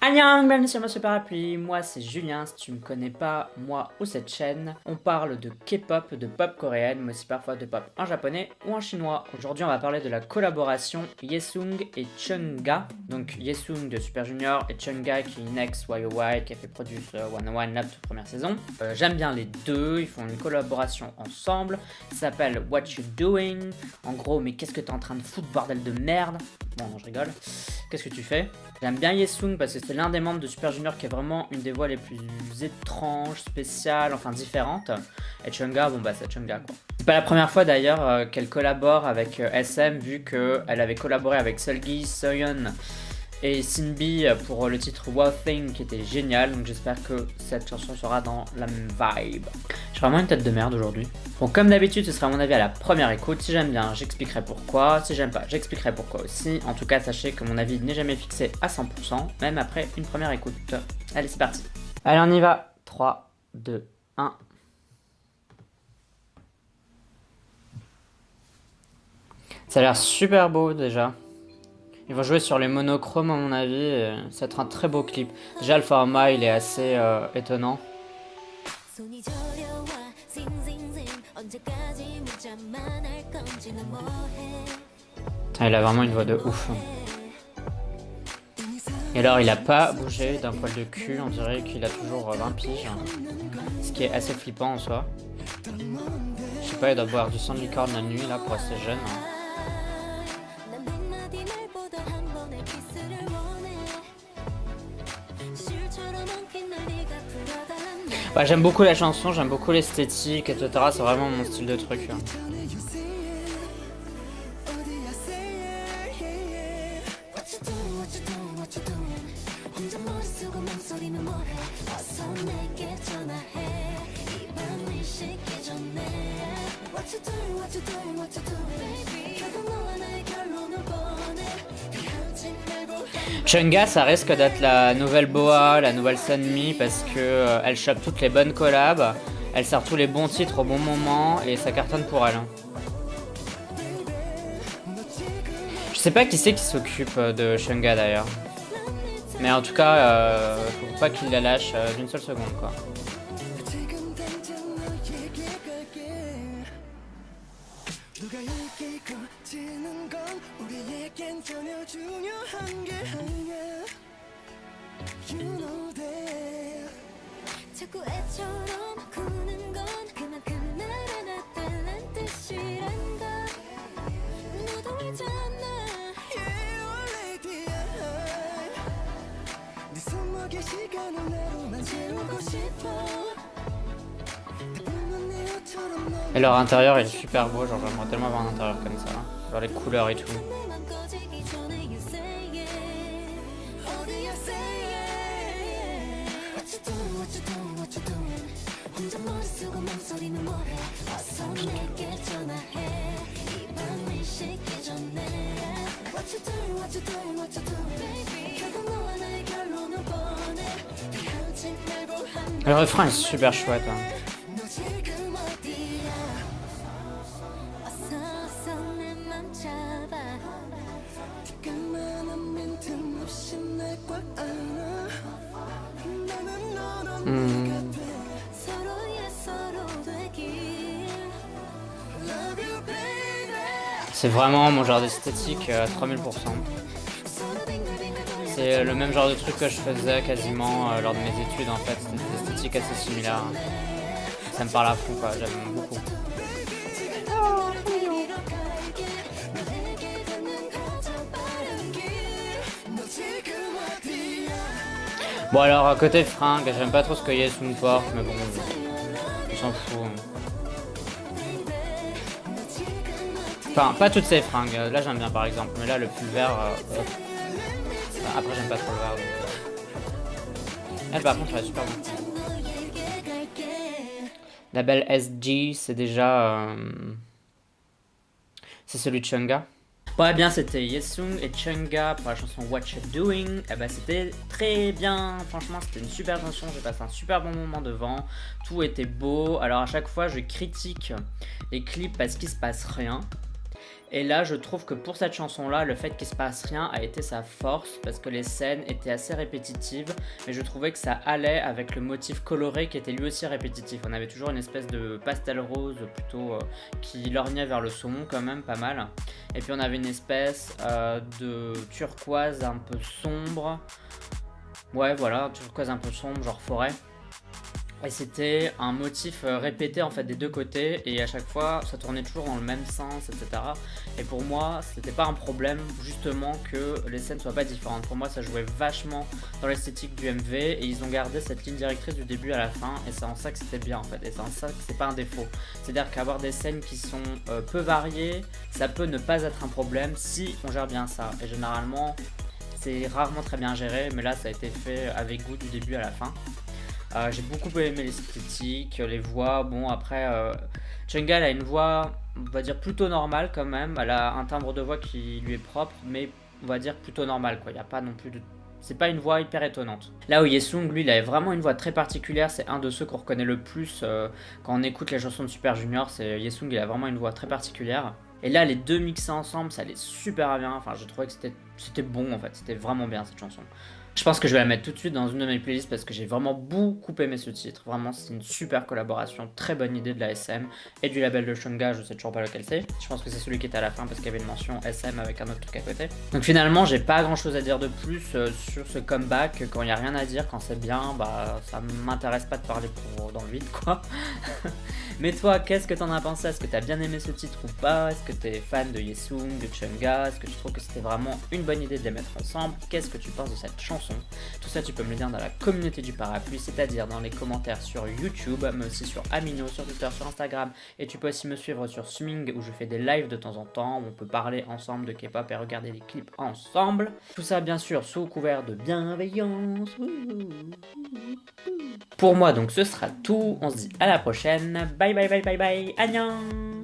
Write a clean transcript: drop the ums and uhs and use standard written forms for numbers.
Annyeong, bienvenue sur Monsieur Parapluie, moi c'est Julien, si tu me connais pas, moi ou cette chaîne, on parle de K-pop, de pop coréenne, mais aussi parfois de pop en japonais ou en chinois. Aujourd'hui on va parler de la collaboration Yesung et Chungha, donc Yesung de Super Junior et Chungha qui est Next YOY, qui a fait Produce 101 la toute première saison. J'aime bien les deux, ils font une collaboration ensemble, ça s'appelle What You Doing, en gros mais qu'est-ce que t'es en train de foutre bordel de merde. Bon non je rigole, qu'est-ce que tu fais? J'aime bien Yesung parce que c'est l'un des membres de Super Junior qui est vraiment une des voix les plus étranges, spéciales, enfin différentes. Et Chungha, bon bah c'est Chungha quoi. C'est pas la première fois d'ailleurs qu'elle collabore avec SM vu qu'elle avait collaboré avec Seulgi, Soyeon et Sinbi pour le titre Wow Thing qui était génial. Donc j'espère que cette chanson sera dans la même vibe. J'ai vraiment une tête de merde aujourd'hui. Bon comme d'habitude ce sera à mon avis à la première écoute. Si j'aime bien j'expliquerai pourquoi. Si j'aime pas j'expliquerai pourquoi aussi. En tout cas sachez que mon avis n'est jamais fixé à 100%. Même après une première écoute. Allez c'est parti. Allez on y va. 3, 2, 1. Ça a l'air super beau déjà. Ils vont jouer sur les monochromes à mon avis, et ça va être un très beau clip. Déjà le format il est assez étonnant. Il a vraiment une voix de ouf. Et alors il a pas bougé d'un poil de cul, on dirait qu'il a toujours 20 piges. Ce qui est assez flippant en soi. Je sais pas, il doit boire du sang de licorne la nuit là pour rester jeune. Bah, j'aime beaucoup la chanson, j'aime beaucoup l'esthétique, etc. C'est vraiment mon style de truc. Chungha, ça risque d'être la nouvelle Boa, la nouvelle Sunmi, parce que elle chope toutes les bonnes collabs, elle sert tous les bons titres au bon moment et ça cartonne pour elle. Je sais pas qui c'est qui s'occupe de Chungha d'ailleurs, mais en tout cas, faut pas qu'il la lâche d'une seule seconde quoi. Et leur intérieur est super beau, genre j'aimerais tellement avoir un intérieur comme ça, genre les couleurs et tout. Le refrain est super chouette. C'est vraiment mon genre d'esthétique à 3000%. C'est le même genre de truc que je faisais quasiment lors de mes études en fait. C'est une esthétique assez similaire. Ça me parle à fond quoi, j'aime beaucoup. Bon alors côté fringue, j'aime pas trop ce que Yesung porte, mais bon, on s'en fout. Enfin, pas toutes ces fringues, là j'aime bien par exemple, mais là le pull vert, après j'aime pas trop le vert. Elle par contre elle est super bonne. La belle SG, c'est déjà... c'est celui de Chungha. Ouais bien c'était Yesung et Chungha pour la chanson What You Doing. Et bah c'était très bien, franchement c'était une super chanson, j'ai passé un super bon moment devant. Tout était beau, alors à chaque fois je critique les clips parce qu'il se passe rien. Et là, je trouve que pour cette chanson-là, le fait qu'il se passe rien a été sa force parce que les scènes étaient assez répétitives, mais je trouvais que ça allait avec le motif coloré qui était lui aussi répétitif. On avait toujours une espèce de pastel rose plutôt qui lorgnait vers le saumon quand même, pas mal. Et puis on avait une espèce de turquoise un peu sombre. Ouais, voilà, turquoise un peu sombre, genre forêt. Et c'était un motif répété en fait des deux côtés et à chaque fois ça tournait toujours dans le même sens, etc. Et pour moi c'était pas un problème justement que les scènes soient pas différentes. Pour moi ça jouait vachement dans l'esthétique du MV et ils ont gardé cette ligne directrice du début à la fin et c'est en ça que c'était bien en fait. Et c'est en ça que c'est pas un défaut. C'est-à-dire qu'avoir des scènes qui sont peu variées, ça peut ne pas être un problème si on gère bien ça. Et généralement c'est rarement très bien géré mais là ça a été fait avec goût du début à la fin. J'ai beaucoup aimé l'esthétique, les voix. Bon, après, Chunga elle a une voix, on va dire plutôt normale quand même. Elle a un timbre de voix qui lui est propre, mais on va dire plutôt normal quoi. Il n'y a pas non plus de. C'est pas une voix hyper étonnante. Là où Yesung, lui, il avait vraiment une voix très particulière. C'est un de ceux qu'on reconnaît le plus quand on écoute les chansons de Super Junior. C'est Yesung, il a vraiment une voix très particulière. Et là, les deux mixés ensemble, ça allait super bien. Enfin, je trouvais que c'était bon en fait. C'était vraiment bien cette chanson. Je pense que je vais la mettre tout de suite dans une de mes playlists parce que j'ai vraiment beaucoup aimé ce titre. Vraiment, c'est une super collaboration, très bonne idée de la SM et du label de Shunga, je sais toujours pas lequel c'est. Je pense que c'est celui qui était à la fin parce qu'il y avait une mention SM avec un autre truc à côté. Donc finalement, j'ai pas grand chose à dire de plus sur ce comeback. Quand il n'y a rien à dire, quand c'est bien, bah ça m'intéresse pas de parler dans le vide quoi. Mais toi, qu'est-ce que t'en as pensé? Est-ce que t'as bien aimé ce titre ou pas? Est-ce que t'es fan de Yesung, de Chunga? Est-ce que tu trouves que c'était vraiment une bonne idée de les mettre ensemble? Qu'est-ce que tu penses de cette chanson? Tout ça, tu peux me le dire dans la communauté du parapluie, c'est-à-dire dans les commentaires sur YouTube, mais aussi sur Amino, sur Twitter, sur Instagram. Et tu peux aussi me suivre sur Suming où je fais des lives de temps en temps, où on peut parler ensemble de K-pop et regarder les clips ensemble. Tout ça, bien sûr, sous couvert de bienveillance. Pour moi, donc, ce sera tout. On se dit à la prochaine. Bye bye bye bye bye. Annyeong!